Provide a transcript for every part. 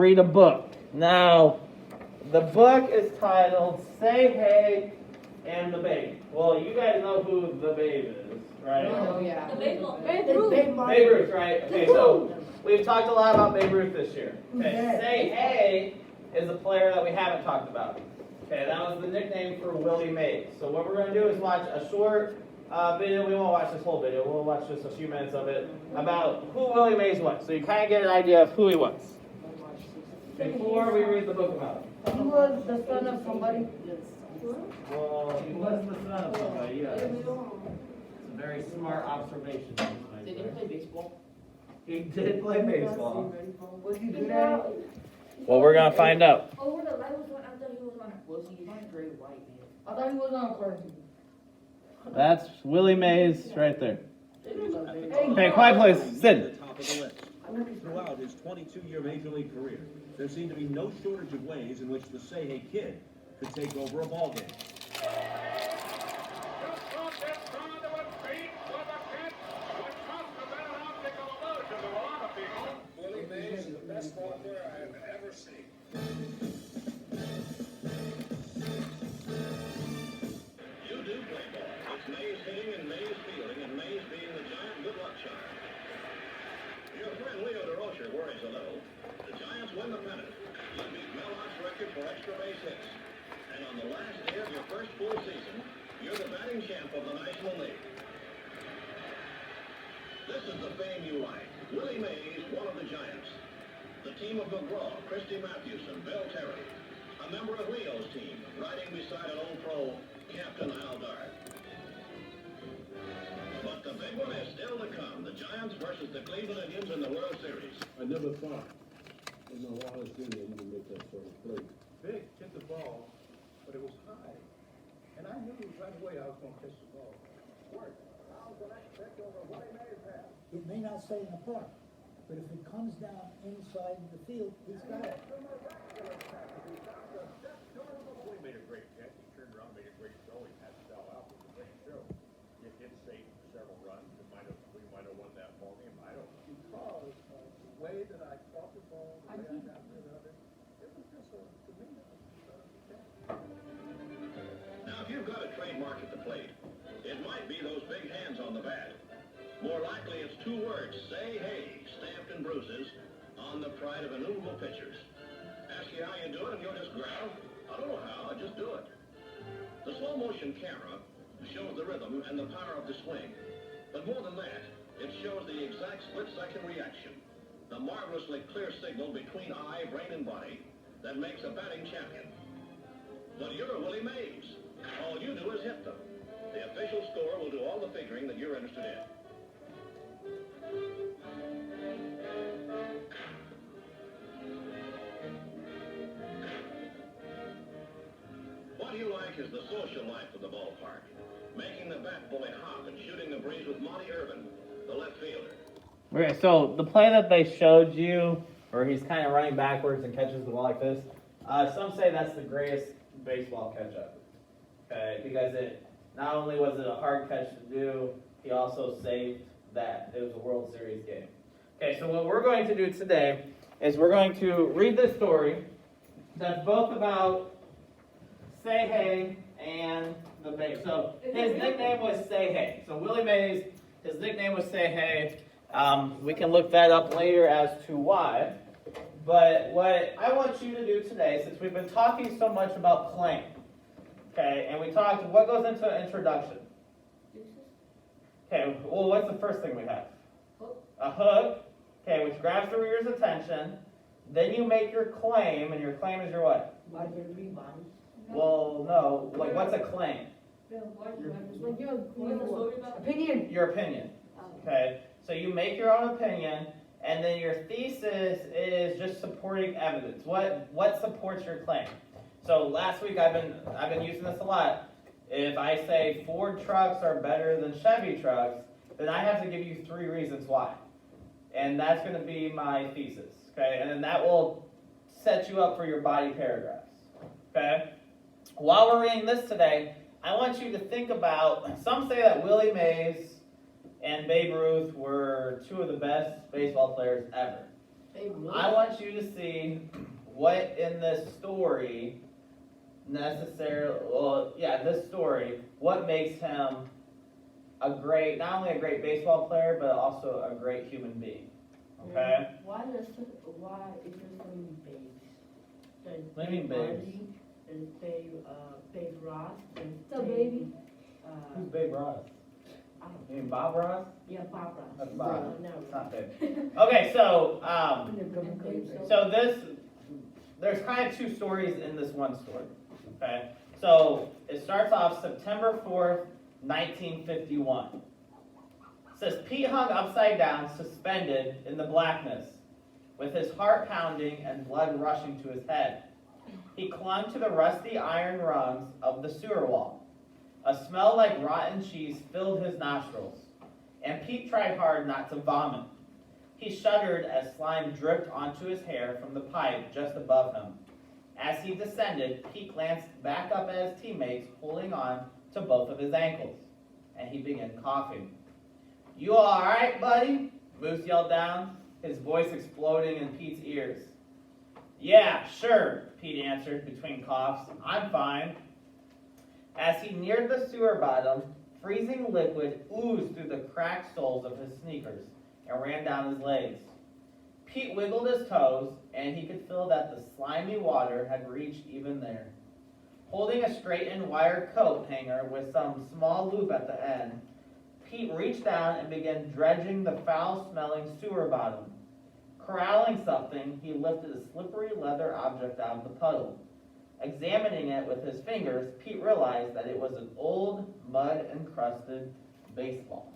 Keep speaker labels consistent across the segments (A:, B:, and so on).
A: read a book. Now, the book is titled Say Hey and the Babe. Well, you guys know who the Babe is, right?
B: Oh, yeah.
C: The baseball.
A: Babe Ruth, right? Okay, so we've talked a lot about Babe Ruth this year. Okay, Say Hey is a player that we haven't talked about. Okay, that was the nickname for Willie Mays. So what we're going to do is watch a short video. We won't watch this whole video. We'll watch just a few minutes of it about who Willie Mays was. So you kind of get an idea of who he was before we read the book about him.
B: He was the son of somebody.
A: Well, he was the son of somebody, yes. It's a very smart observation.
B: Did he play baseball?
A: He did play baseball.
B: Was he good at it?
A: Well, we're going to find out.
C: Over the light was one. I thought he was on.
B: Was he a great white man? I thought he was on a cartoon.
A: That's Willie Mays right there.
B: Hey,
A: Okay, quiet please. Sid.
D: Top of the list. Throughout his 22-year Major League career, there seemed to be no shortage of ways in which the Say Hey Kid could take over a ballgame.
E: Willie Mays is the best ball player I have ever seen.
F: You do play ball. It's Mays hitting and Mays fielding and Mays being the giant good luck charm. Your friend Leo DeRocher worries a little. The Giants win the pennant. You beat Mel Hart's record for extra base hits. And on the last day of your first full season, you're the batting champ of the National League. This is the fame you like. Willie Mays, one of the Giants. The team of McGraw, Christy Mathewson, Bill Terry. A member of Leo's team, riding beside an old pro, Captain Al Dart. But the big one is still to come. The Giants versus the Cleveland Indians in the World Series.
G: I never thought in my wildest dream that you could make that sort of play.
E: Vic hit the ball, but it was high. And I knew right away I was going to catch the ball. Work. How's the next pitch over Willie Mays' head?
H: It may not stay in the park, but if it comes down inside the field, he's got it.
E: Willie made a great catch. He turned around, made a great throw. He had to sell out. It was a great show. It did save several runs. We might have won that ball game. I don't. Because the way that I caught the ball, the way I got rid of it, it was just to me.
F: Now, if you've got a trademark at the plate, it might be those big hands on the bat. More likely, it's two words, Say Hey, stamped in bruises on the pride of innumerable pitchers. Ask you how you do it, and you'll just growl, I don't know how, I just do it. The slow-motion camera shows the rhythm and the power of the swing. But more than that, it shows the exact split-second reaction, the marvelously clear signal between eye, brain, and body that makes a batting champion. But you're Willie Mays. All you do is hit them. The official score will do all the figuring that you're interested in. What you like is the social life of the ballpark. Making the bat bully hop and shooting the breeze with Monty Irvin, the left fielder.
A: Okay, so the play that they showed you, where he's kind of running backwards and catches the ball like this, some say that's the greatest baseball catch ever. Okay, because not only was it a hard catch to do, he also saved that. It was a World Series game. Okay, so what we're going to do today is we're going to read this story that's both about Say Hey and the Babe. So his nickname was Say Hey. So Willie Mays, his nickname was Say Hey. We can look that up later as to why. But what I want you to do today, since we've been talking so much about claim, okay, and we talked, what goes into an introduction? Okay, well, what's the first thing we have? A hook, okay, which grabs the reader's attention. Then you make your claim, and your claim is your what? Well, no, like what's a claim?
B: Opinion.
A: Your opinion. Okay, so you make your own opinion, and then your thesis is just supporting evidence. What supports your claim? So last week I've been using this a lot. If I say Ford trucks are better than Chevy trucks, then I have to give you 3 reasons why. And that's going to be my thesis, okay? And then that will set you up for your body paragraphs, okay? While we're reading this today, I want you to think about, some say that Willie Mays and Babe Ruth were 2 of the best baseball players ever.
B: Babe Ruth.
A: I want you to see what in this story this story, what makes him not only a great baseball player, but also a great human being. Okay?
I: Why is there so many babes? There's
A: What do you mean
I: Babe
A: babes?
I: Bundy, there's Babe Ross, there's
C: The baby.
A: Who's Babe Ross?
I: I don't
A: You mean Bob Ross?
I: Yeah, Bob Ross.
A: That's Bob.
I: No,
A: It's not Babe. Okay, so there's kind of two stories in this one story. Okay? So it starts off September 4th, 1951. It says Pete hung upside down, suspended in the blackness, with his heart pounding and blood rushing to his head. He clung to the rusty iron rungs of the sewer wall. A smell like rotten cheese filled his nostrils, and Pete tried hard not to vomit. He shuddered as slime dripped onto his hair from the pipe just above him. As he descended, Pete glanced back up at his teammates, holding on to both of his ankles, and he began coughing. "You all right, buddy?" Moose yelled down, his voice exploding in Pete's ears. "Yeah, sure," Pete answered between coughs. "I'm fine." As he neared the sewer bottom, freezing liquid oozed through the cracked soles of his sneakers and ran down his legs. Pete wiggled his toes, and he could feel that the slimy water had reached even there. Holding a straightened wire coat hanger with some small loop at the end, Pete reached down and began dredging the foul-smelling sewer bottom. Corralling something, he lifted a slippery leather object out of the puddle. Examining it with his fingers, Pete realized that it was an old, mud-encrusted baseball.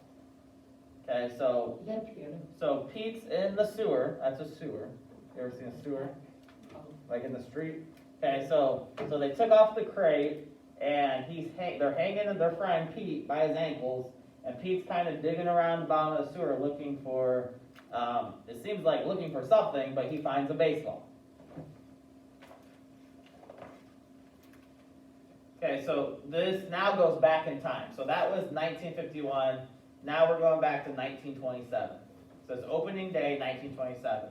A: Okay, so Pete's in the sewer. That's a sewer. You ever seen a sewer? Like in the street? Okay, so they took off the crate, and they're hanging their friend Pete by his ankles, and Pete's kind of digging around the bottom of the sewer looking for, it seems like looking for something, but he finds a baseball. Okay, so this now goes back in time. So that was 1951. Now we're going back to 1927. It says opening day, 1927.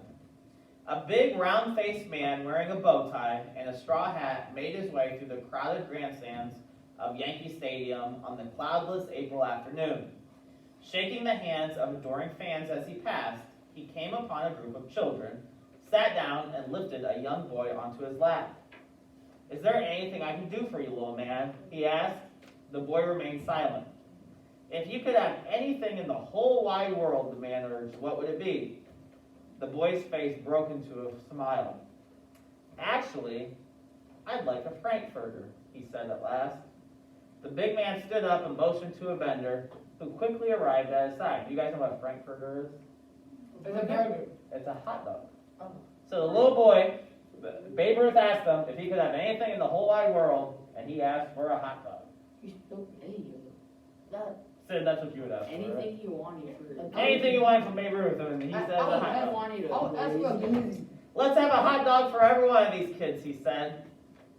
A: A big round-faced man wearing a bow tie and a straw hat made his way through the crowded grandstands of Yankee Stadium on the cloudless April afternoon. Shaking the hands of adoring fans as he passed, he came upon a group of children, sat down, and lifted a young boy onto his lap. "Is there anything I can do for you, little man?" he asked. The boy remained silent. "If you could have anything in the whole wide world," the man urged, "what would it be?" The boy's face broke into a smile. "Actually, I'd like a Frankfurter," he said at last. The big man stood up and motioned to a vendor, who quickly arrived at his side. You guys know what a Frankfurter is? It's a hot dog.
B: Oh.
A: So the little boy, Babe Ruth asked him if he could have anything in the whole wide world, and he asked for a hot dog. Sid, that's what you would ask for, right?
I: Anything you wanted for
A: Anything you want from Babe Ruth, and he says a hot
B: I
A: dog.
I: wanted
B: That's what amazing.
A: "Let's have a hot dog for every one of these kids," he said.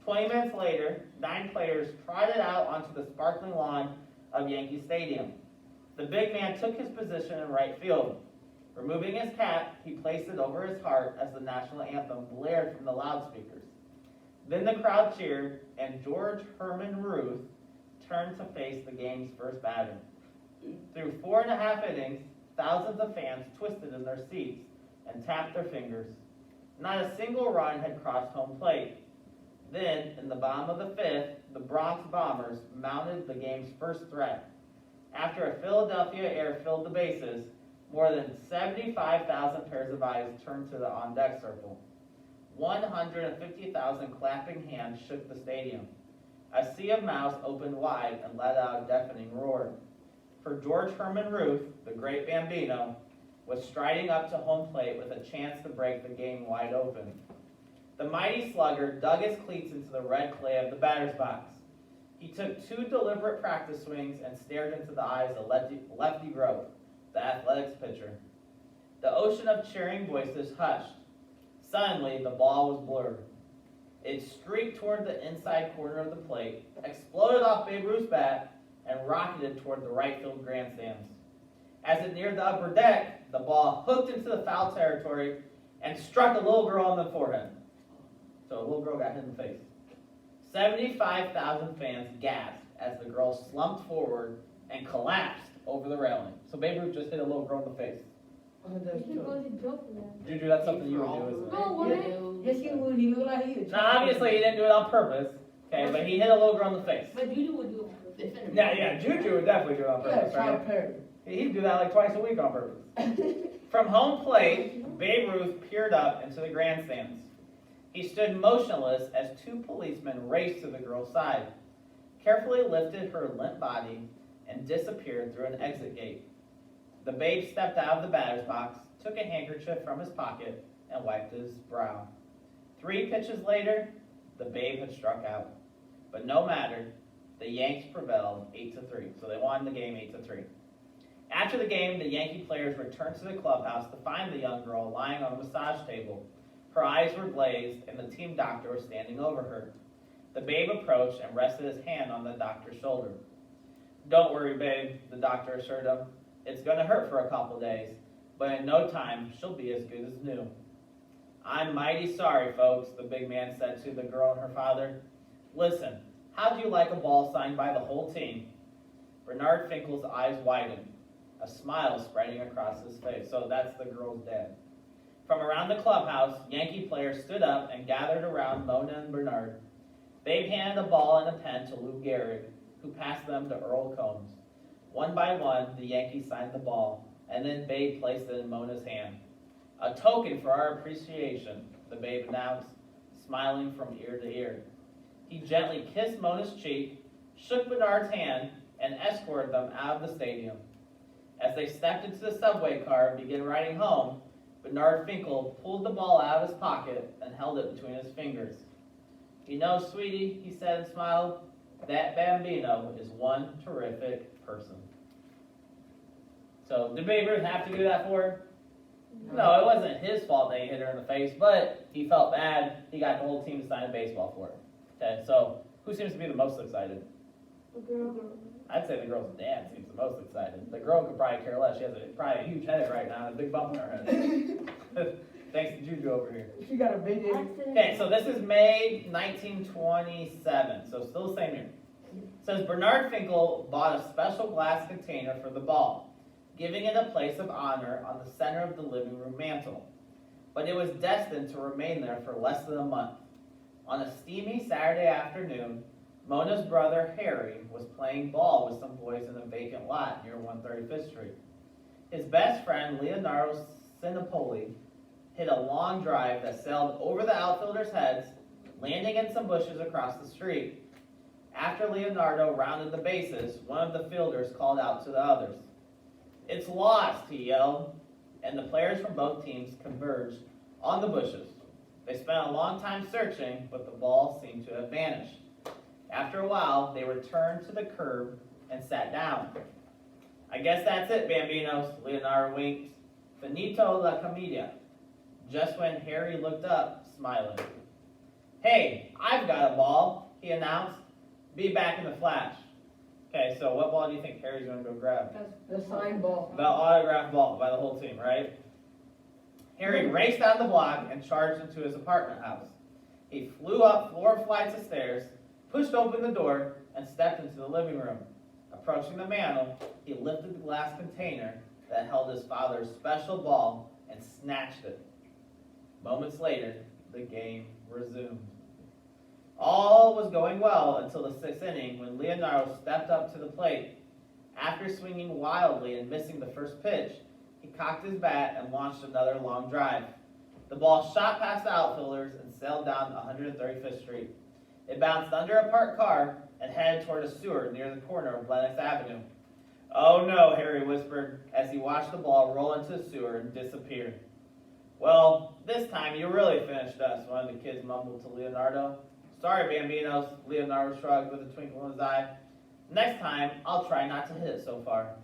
A: 20 minutes later, 9 players trotted out onto the sparkling lawn of Yankee Stadium. The big man took his position in right field. Removing his cap, he placed it over his heart as the national anthem blared from the loudspeakers. Then the crowd cheered, and George Herman Ruth turned to face the game's first batter. Through 4.5 innings, thousands of fans twisted in their seats and tapped their fingers. Not a single run had crossed home plate. Then, in the bottom of the 5th, the Bronx Bombers mounted the game's first threat. After a Philadelphia air filled the bases, more than 75,000 pairs of eyes turned to the on-deck circle. 150,000 clapping hands shook the stadium. A sea of mouths opened wide and let out a deafening roar. For George Herman Ruth, the great Bambino, was striding up to home plate with a chance to break the game wide open. The mighty slugger dug his cleats into the red clay of the batter's box. He took 2 deliberate practice swings and stared into the eyes of Lefty Grove, the Athletics pitcher. The ocean of cheering voices hushed. Suddenly, the ball was blurred. It streaked toward the inside corner of the plate, exploded off Babe Ruth's bat, and rocketed toward the right field grandstands. As it neared the upper deck, the ball hooked into the foul territory and struck a little girl on the forehead. So a little girl got hit in the face. 75,000 fans gasped as the girl slumped forward and collapsed over the railing. So Babe Ruth just hit a little girl in the face.
C: You should go to jail for that.
A: Juju, that's something you would do, isn't it?
C: No, woman.
B: Yes, he would. He looked like he was.
A: Now, obviously, he didn't do it on purpose, okay, but he hit a little girl in the face.
C: But Juju would do it on purpose.
A: Yeah, Juju would definitely do it on
B: Yeah,
A: purpose,
B: Tyler
A: right?
B: Perry.
A: He'd do that like twice a week on purpose. From home plate, Babe Ruth peered up into the grandstands. He stood motionless as two policemen raced to the girl's side, carefully lifted her limp body, and disappeared through an exit gate. The Babe stepped out of the batter's box, took a handkerchief from his pocket, and wiped his brow. 3 pitches later, the Babe had struck out. But no matter, the Yanks prevailed 8-3, so they won the game 8-3. After the game, the Yankee players returned to the clubhouse to find the young girl lying on a massage table. Her eyes were glazed, and the team doctor was standing over her. The Babe approached and rested his hand on the doctor's shoulder. "Don't worry, Babe," the doctor assured him. "It's going to hurt for a couple days, but in no time, she'll be as good as new." "I'm mighty sorry, folks," the big man said to the girl and her father. "Listen, how'd you like a ball signed by the whole team?" Bernard Finkel's eyes widened, a smile spreading across his face. So that's the girl's dad. From around the clubhouse, Yankee players stood up and gathered around Mona and Bernard. Babe handed a ball and a pen to Lou Gehrig, who passed them to Earl Combs. One by one, the Yankees signed the ball, and then Babe placed it in Mona's hand. "A token for our appreciation," the Babe announced, smiling from ear to ear. He gently kissed Mona's cheek, shook Bernard's hand, and escorted them out of the stadium. As they stepped into the subway car and began riding home, Bernard Finkel pulled the ball out of his pocket and held it between his fingers. "You know, sweetie," he said and smiled, "that Bambino is one terrific person." So, did Babe Ruth have to do that for her? No, it wasn't his fault that he hit her in the face, but he felt bad. He got the whole team to sign a baseball for her. Okay, so who seems to be the most excited?
C: The girl.
A: I'd say the girl's dad seems the most excited. The girl could probably care less. She has probably a huge headache right now and a big bump in her head. Thanks to Juju over here.
B: She got a big head.
A: Okay, so this is May 1927, so still the same year. It says Bernard Finkel bought a special glass container for the ball, giving it a place of honor on the center of the living room mantel. But it was destined to remain there for less than a month. On a steamy Saturday afternoon, Mona's brother Harry was playing ball with some boys in a vacant lot near 135th Street. His best friend, Leonardo Sinopoli, hit a long drive that sailed over the outfielders' heads, landing in some bushes across the street. After Leonardo rounded the bases, one of the fielders called out to the others. "It's lost," he yelled, and the players from both teams converged on the bushes. They spent a long time searching, but the ball seemed to have vanished. After a while, they returned to the curb and sat down. "I guess that's it, Bambinos," Leonardo winked. "Finito la commedia." Just when Harry looked up, smiling. "Hey, I've got a ball," he announced. "Be back in a flash." Okay, so what ball do you think Harry's going to go grab?
B: The sign ball.
A: The autographed ball by the whole team, right? Harry raced down the block and charged into his apartment house. He flew up 4 flights of stairs, pushed open the door, and stepped into the living room. Approaching the mantel, he lifted the glass container that held his father's special ball and snatched it. Moments later, the game resumed. All was going well until the 6th inning when Leonardo stepped up to the plate. After swinging wildly and missing the first pitch, he cocked his bat and launched another long drive. The ball shot past the outfielders and sailed down 135th Street. It bounced under a parked car and headed toward a sewer near the corner of Lenox Avenue. "Oh no," Harry whispered as he watched the ball roll into the sewer and disappear. "Well, this time you really finished us," one of the kids mumbled to Leonardo. "Sorry, Bambinos," Leonardo shrugged with a twinkle in his eye. "Next time, I'll try not to hit it so far."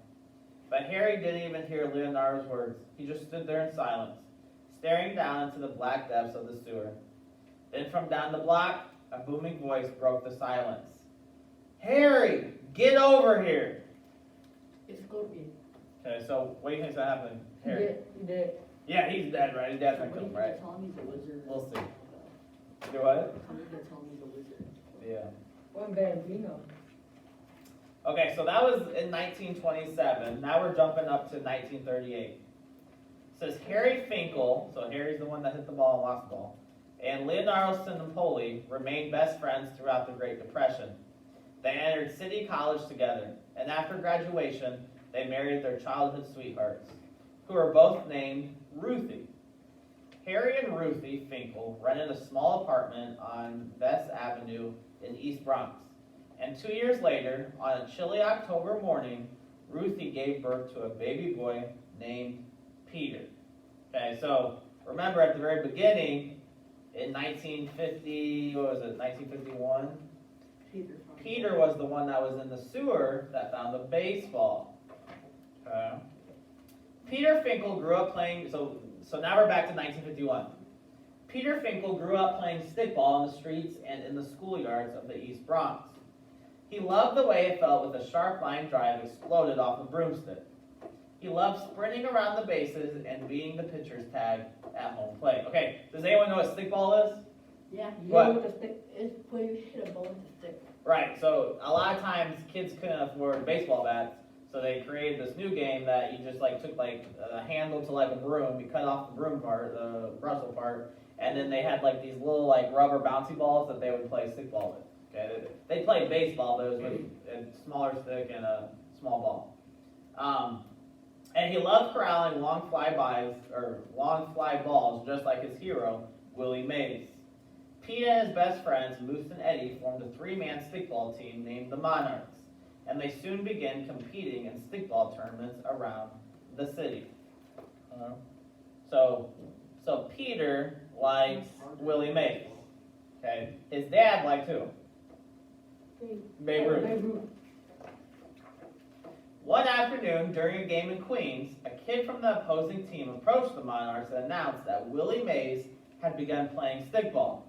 A: But Harry didn't even hear Leonardo's words. He just stood there in silence, staring down into the black depths of the sewer. Then from down the block, a booming voice broke the silence. "Harry, get over here!"
I: It's Scorpion.
A: Okay, so what do you think's happening, Harry?
B: He did.
A: Yeah, he's dead, right? His dad's gonna
I: What
A: kill
I: do
A: him,
I: you
A: right?
I: tell me he's a wizard?
A: We'll see. Do what?
I: Somebody's gonna tell me he's a wizard.
A: Yeah.
B: One Bambino.
A: Okay, so that was in 1927. Now we're jumping up to 1938. It says Harry Finkel, so Harry's the one that hit the ball and lost the ball, and Leonardo Sinampoli remained best friends throughout the Great Depression. They entered City College together, and after graduation, they married their childhood sweethearts, who were both named Ruthie. Harry and Ruthie Finkel rented a small apartment on Vest Avenue in East Bronx. And 2 years later, on a chilly October morning, Ruthie gave birth to a baby boy named Peter. Okay, so remember at the very beginning, in 1950, what was it, 1951? Peter was the one that was in the sewer that found the baseball. Okay. Peter Finkel grew up playing, so now we're back to 1951. Peter Finkel grew up playing stickball in the streets and in the schoolyards of the East Bronx. He loved the way it felt with a sharp line drive exploded off a broomstick. He loved sprinting around the bases and beating the pitcher's tag at home plate. Okay, does anyone know what stickball is?
I: Yeah,
A: What?
I: with a stick. It's where you hit a ball with a stick.
A: Right, so a lot of times kids couldn't afford baseball bats, so they created this new game that you just like took like a handle to like a broom, you cut off the broom part, the bristle part, and then they had like these little like rubber bouncy balls that they would play stickball with. Okay, they played baseball, but it was with a smaller stick and a small ball. And he loved corralling long fly balls, just like his hero, Willie Mays. Pete and his best friends, Moose and Eddie, formed a three-man stickball team named the Monarchs, and they soon began competing in stickball tournaments around the city. So Peter likes Willie Mays. Okay, his dad liked who? Babe Ruth. One afternoon, during a game in Queens, a kid from the opposing team approached the Monarchs and announced that Willie Mays had begun playing stickball.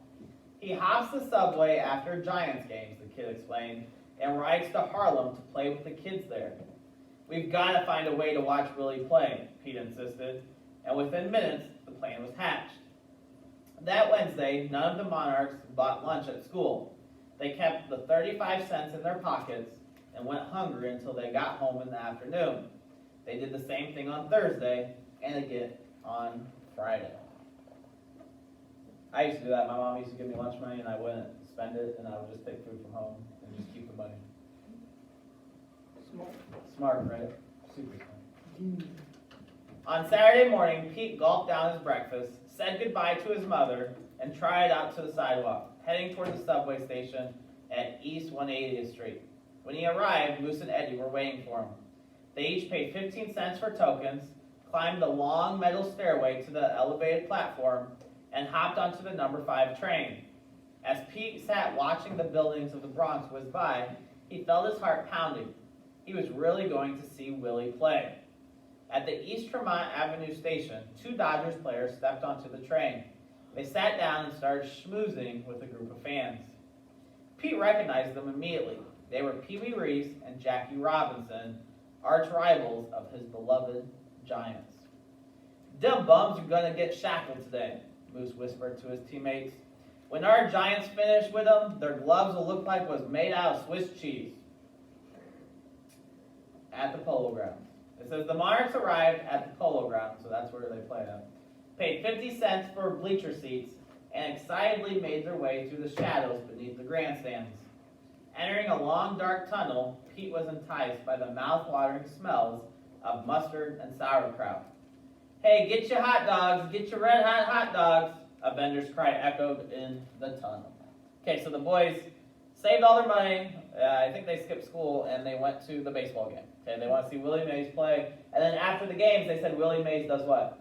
A: He hops the subway after Giants games, the kid explained, and rides to Harlem to play with the kids there. We've got to find a way to watch Willie play, Pete insisted, and within minutes, the plan was hatched. That Wednesday, none of the Monarchs bought lunch at school. They kept the 35 cents in their pockets and went hungry until they got home in the afternoon. They did the same thing on Thursday and again on Friday. I used to do that. My mom used to give me lunch money and I wouldn't spend it and I would just take food from home and just keep the money. Smart, right? Super smart. On Saturday morning, Pete gulped down his breakfast, said goodbye to his mother, and trotted out to the sidewalk, heading toward the subway station at East 180th Street. When he arrived, Moose and Eddie were waiting for him. They each paid 15 cents for tokens, climbed the long metal stairway to the elevated platform, and hopped onto the number 5 train. As Pete sat watching the buildings of the Bronx whiz by, he felt his heart pounding. He was really going to see Willie play. At the East Tremont Avenue station, 2 Dodgers players stepped onto the train. They sat down and started schmoozing with a group of fans. Pete recognized them immediately. They were Pee Wee Reese and Jackie Robinson, arch rivals of his beloved Giants. "Them bums are gonna get shackled today," Moose whispered to his teammates. "When our Giants finish with them, their gloves will look like was made out of Swiss cheese." At the Polo Grounds. It says the Monarchs arrived at the Polo Grounds, so that's where they play at. Paid 50 cents for bleacher seats and excitedly made their way through the shadows beneath the grandstands. Entering a long, dark tunnel, Pete was enticed by the mouth-watering smells of mustard and sauerkraut. "Hey, get your hot dogs, get your red-hot hot dogs," a vendor's cry echoed in the tunnel. Okay, so the boys saved all their money. I think they skipped school, and they went to the baseball game. Okay, they want to see Willie Mays play. And then after the games, they said Willie Mays does what?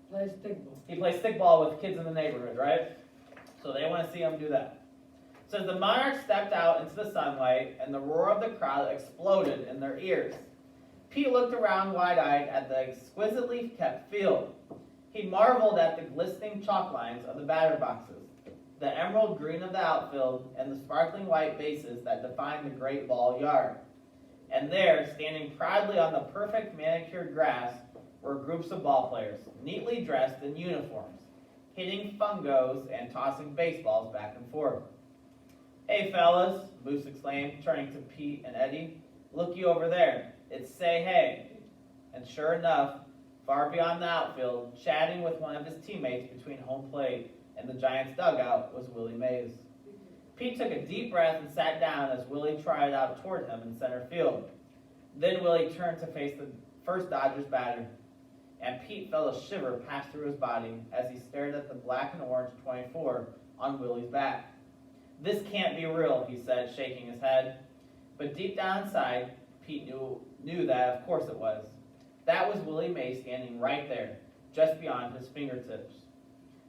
B: Play stickball.
A: He plays stickball with kids in the neighborhood, right? So they want to see him do that. So the Monarchs stepped out into the sunlight, and the roar of the crowd exploded in their ears. Pete looked around wide-eyed at the exquisitely kept field. He marveled at the glistening chalk lines of the batter boxes, the emerald green of the outfield, and the sparkling white bases that defined the great ball yard. And there, standing proudly on the perfect manicured grass, were groups of ball players, neatly dressed in uniforms, hitting fungos and tossing baseballs back and forth. "Hey fellas," Moose exclaimed, turning to Pete and Eddie. "Looky over there. It's Say Hey." And sure enough, far beyond the outfield, chatting with one of his teammates between home plate and the Giants' dugout, was Willie Mays. Pete took a deep breath and sat down as Willie trotted out toward him in center field. Then Willie turned to face the first Dodgers batter, and Pete felt a shiver pass through his body as he stared at the black and orange 24 on Willie's bat. "This can't be real," he said, shaking his head. But deep down inside, Pete knew that of course it was. That was Willie Mays standing right there, just beyond his fingertips.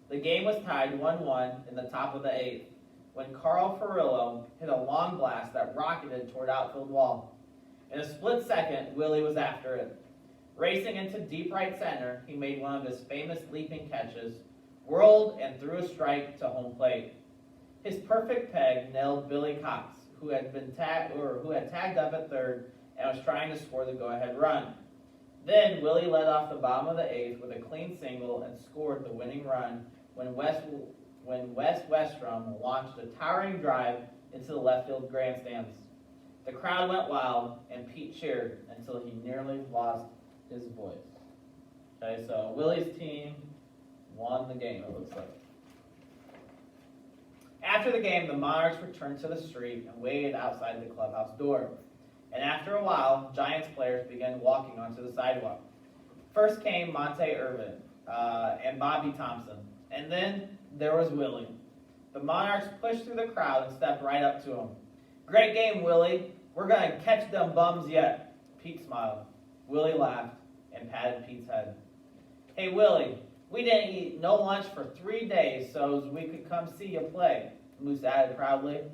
A: The game was tied 1-1 in the top of the 8th, when Carl Furillo hit a long blast that rocketed toward outfield wall. In a split second, Willie was after it. Racing into deep right center, he made one of his famous leaping catches, whirled and threw a strike to home plate. His perfect peg nailed Billy Cox, who had tagged up at third and was trying to score the go-ahead run. Then Willie led off the bottom of the 8th with a clean single and scored the winning run when Wes Westrum launched a towering drive into the left field grandstands. The crowd went wild, and Pete cheered until he nearly lost his voice. Okay, so Willie's team won the game, it looks like. After the game, the Monarchs returned to the street and waited outside the clubhouse door. And after a while, Giants players began walking onto the sidewalk. First came Monte Irvin and Bobby Thompson, and then there was Willie. The Monarchs pushed through the crowd and stepped right up to him. "Great game, Willie. We're going to catch them bums yet." Pete smiled. Willie laughed and patted Pete's head. "Hey, Willie, we didn't eat no lunch for 3 days so we could come see you play," Moose added proudly.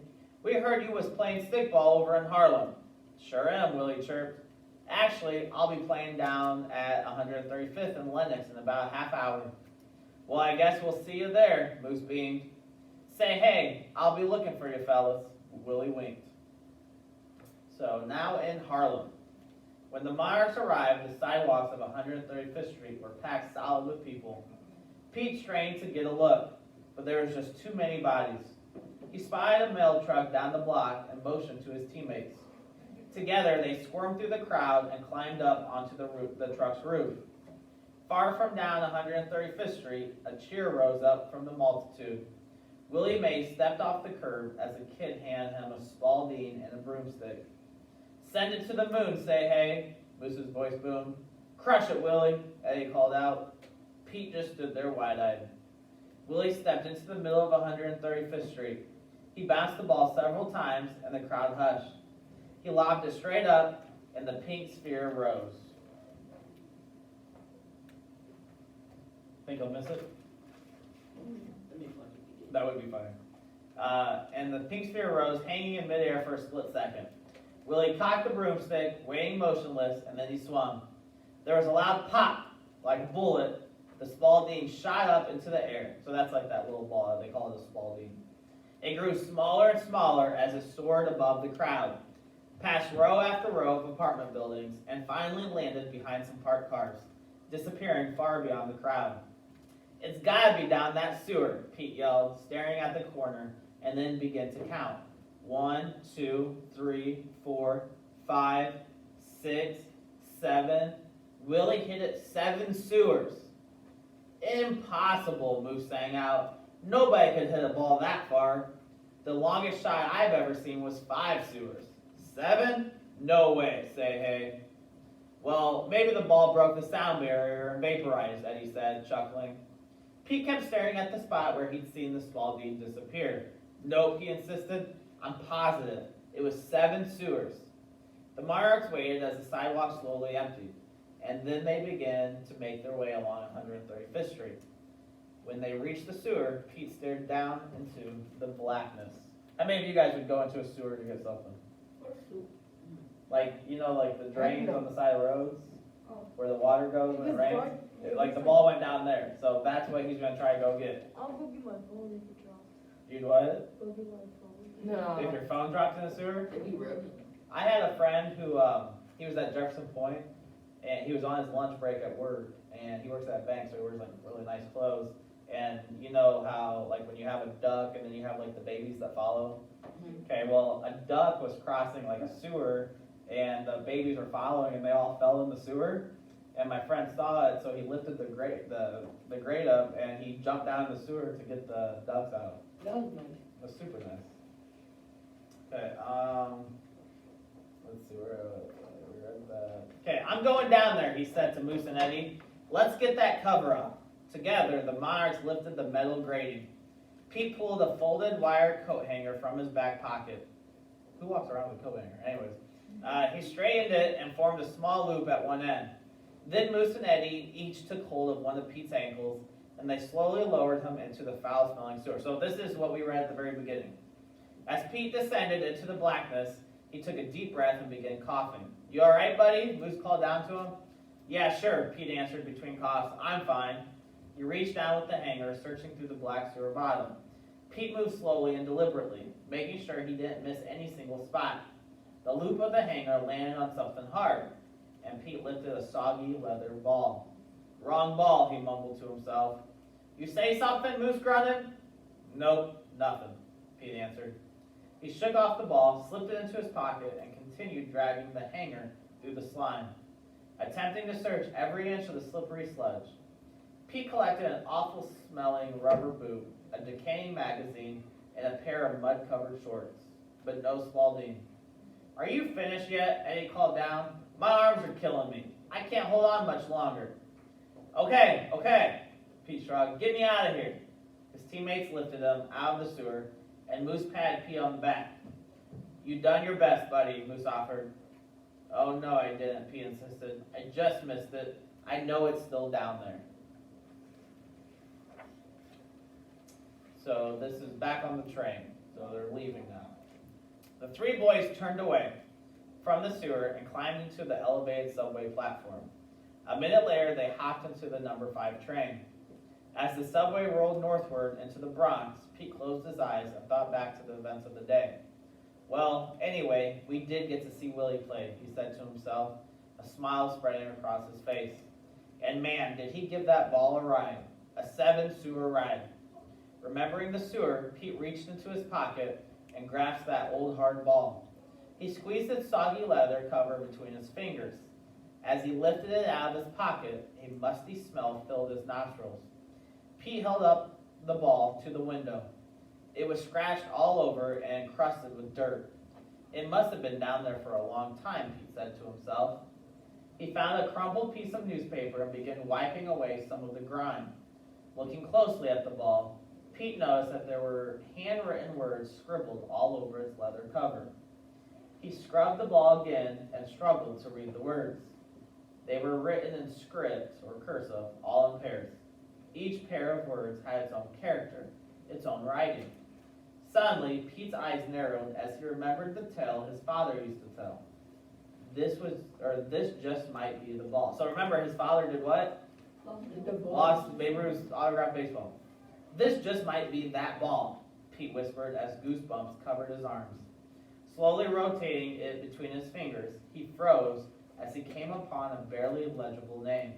A: "We heard you was playing stickball over in Harlem." "Sure am," Willie chirped. "Actually, I'll be playing down at 135th and Lenox in about a half hour." "Well, I guess we'll see you there," Moose beamed. "Say hey, I'll be looking for you fellas." Willie winked. So now in Harlem. When the Monarchs arrived, the sidewalks of 135th Street were packed solid with people. Pete strained to get a look, but there was just too many bodies. He spied a mail truck down the block and motioned to his teammates. Together, they squirmed through the crowd and climbed up onto the truck's roof. Far from down 135th Street, a cheer rose up from the multitude. Willie Mays stepped off the curb as a kid handed him a Spalding and a broomstick. "Send it to the moon, Say Hey," Moose's voice boomed. "Crush it, Willie," Eddie called out. Pete just stood there wide-eyed. Willie stepped into the middle of 135th Street. He bounced the ball several times, and the crowd hushed. He lobbed it straight up, and the pink sphere rose. Think I'll miss it? That would be funny. And the pink sphere rose, hanging in midair for a split second. Willie cocked the broomstick, waiting motionless, and then he swung. There was a loud pop, like a bullet. The Spalding shot up into the air. So that's like that little ball, they call it a Spalding. It grew smaller and smaller as it soared above the crowd, past row after row of apartment buildings, and finally landed behind some parked cars, disappearing far beyond the crowd. "It's gotta be down that sewer," Pete yelled, staring at the corner, and then began to count. 1, 2, 3, 4, 5, 6, 7. Willie hit it 7 sewers. "Impossible," Moose sang out. "Nobody could hit a ball that far. The longest shot I've ever seen was 5 sewers. 7? No way, Say Hey." "Well, maybe the ball broke the sound barrier and vaporized," Eddie said, chuckling. Pete kept staring at the spot where he'd seen the Spalding disappear. "Nope," he insisted. "I'm positive. It was 7 sewers." The Monarchs waited as the sidewalk slowly emptied, and then they began to make their way along 135th Street. When they reached the sewer, Pete stared down into the blackness. How many of you guys would go into a sewer to get something? Like, you know, like the drains on the side of roads, where the water goes when it rains? Like the ball went down there, so that's what he's gonna try to go get.
C: I'll go get my phone if it drops.
A: You'd what?
C: Go get my phone.
I: No.
A: If your phone dropped in the sewer?
I: It'd be rubbing.
A: I had a friend who, he was at Jefferson Point, and he was on his lunch break at work, and he works at a bank, so he wears like really nice clothes. And you know how like when you have a duck and then you have like the babies that follow? Okay, well a duck was crossing like a sewer and the babies were following and they all fell in the sewer. And my friend saw it, so he lifted the grate up and he jumped down in the sewer to get the ducks out.
B: That was nice.
A: It was super nice. Okay, let's see, where we read that. Okay, I'm going down there, he said to Moose and Eddie. Let's get that cover up. Together, the Monarchs lifted the metal grating. Pete pulled a folded wire coat hanger from his back pocket. Who walks around with a coat hanger? Anyways, he straightened it and formed a small loop at one end. Then Moose and Eddie each took hold of one of Pete's ankles, and they slowly lowered him into the foul-smelling sewer. So this is what we read at the very beginning. As Pete descended into the blackness, he took a deep breath and began coughing. You all right, buddy? Moose called down to him. Yeah, sure, Pete answered between coughs. I'm fine. He reached down with the hanger, searching through the black sewer bottom. Pete moved slowly and deliberately, making sure he didn't miss any single spot. The loop of the hanger landed on something hard, and Pete lifted a soggy leather ball. Wrong ball, he mumbled to himself. You say something? Moose grunted. Nope, nothing, Pete answered. He shook off the ball, slipped it into his pocket, and continued dragging the hanger through the slime, attempting to search every inch of the slippery sludge. Pete collected an awful-smelling rubber boot, a decaying magazine, and a pair of mud-covered shorts, but no Spalding. Are you finished yet? Eddie called down. My arms are killing me. I can't hold on much longer. Okay, Pete shrugged. Get me out of here. His teammates lifted him out of the sewer, and Moose patted Pete on the back. You done your best, buddy, Moose offered. Oh, no, I didn't, Pete insisted. I just missed it. I know it's still down there. So this is back on the train. So they're leaving now. The three boys turned away from the sewer and climbed into the elevated subway platform. A minute later, they hopped into the number 5 train. As the subway rolled northward into the Bronx, Pete closed his eyes and thought back to the events of the day. Well, anyway, we did get to see Willie play, he said to himself, a smile spreading across his face. And man, did he give that ball a ride, a 7-sewer ride. Remembering the sewer, Pete reached into his pocket and grasped that old hard ball. He squeezed its soggy leather cover between his fingers. As he lifted it out of his pocket, a musty smell filled his nostrils. Pete held up the ball to the window. It was scratched all over and encrusted with dirt. It must have been down there for a long time, Pete said to himself. He found a crumpled piece of newspaper and began wiping away some of the grime. Looking closely at the ball, Pete noticed that there were handwritten words scribbled all over its leather cover. He scrubbed the ball again and struggled to read the words. They were written in script or cursive, all in pairs. Each pair of words had its own character, its own writing. Suddenly, Pete's eyes narrowed as he remembered the tale his father used to tell. This just might be the ball. So remember, his father did what? Lost Babe Ruth's autographed baseball. This just might be that ball, Pete whispered as goosebumps covered his arms. Slowly rotating it between his fingers, he froze as he came upon a barely legible name.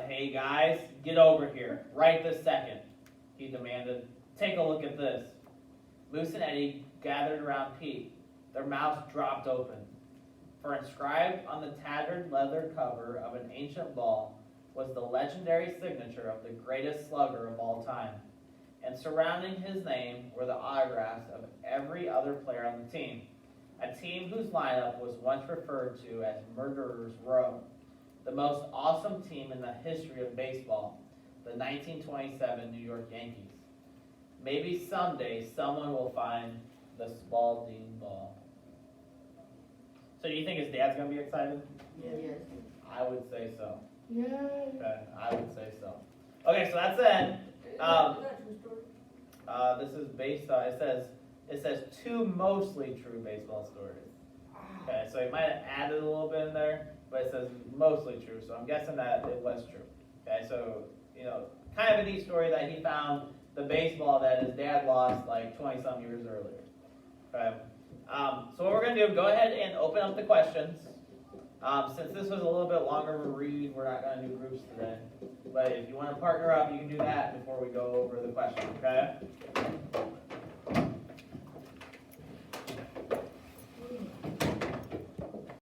A: Hey guys, get over here, right this second, he demanded. Take a look at this. Moose and Eddie gathered around Pete. Their mouths dropped open. For inscribed on the tattered leather cover of an ancient ball was the legendary signature of the greatest slugger of all time. And surrounding his name were the autographs of every other player on the team, a team whose lineup was once referred to as Murderers Row, the most awesome team in the history of baseball, the 1927 New York Yankees. Maybe someday someone will find the Spalding ball. So do you think his dad's going to be excited?
I: Yes.
A: I would say so.
I: Yay.
A: Okay, I would say so. Okay, so that's it. This is based on, it says 2 mostly true baseball stories. Okay, so he might have added a little bit in there, but it says mostly true, so I'm guessing that it was true. Okay, so, kind of a neat story that he found the baseball that his dad lost like 20-some years earlier. Okay, so what we're going to do, go ahead and open up the questions. Since this was a little bit longer of a read, we're not gonna do groups today. But if you wanna partner up, you can do that before we go over the question, okay?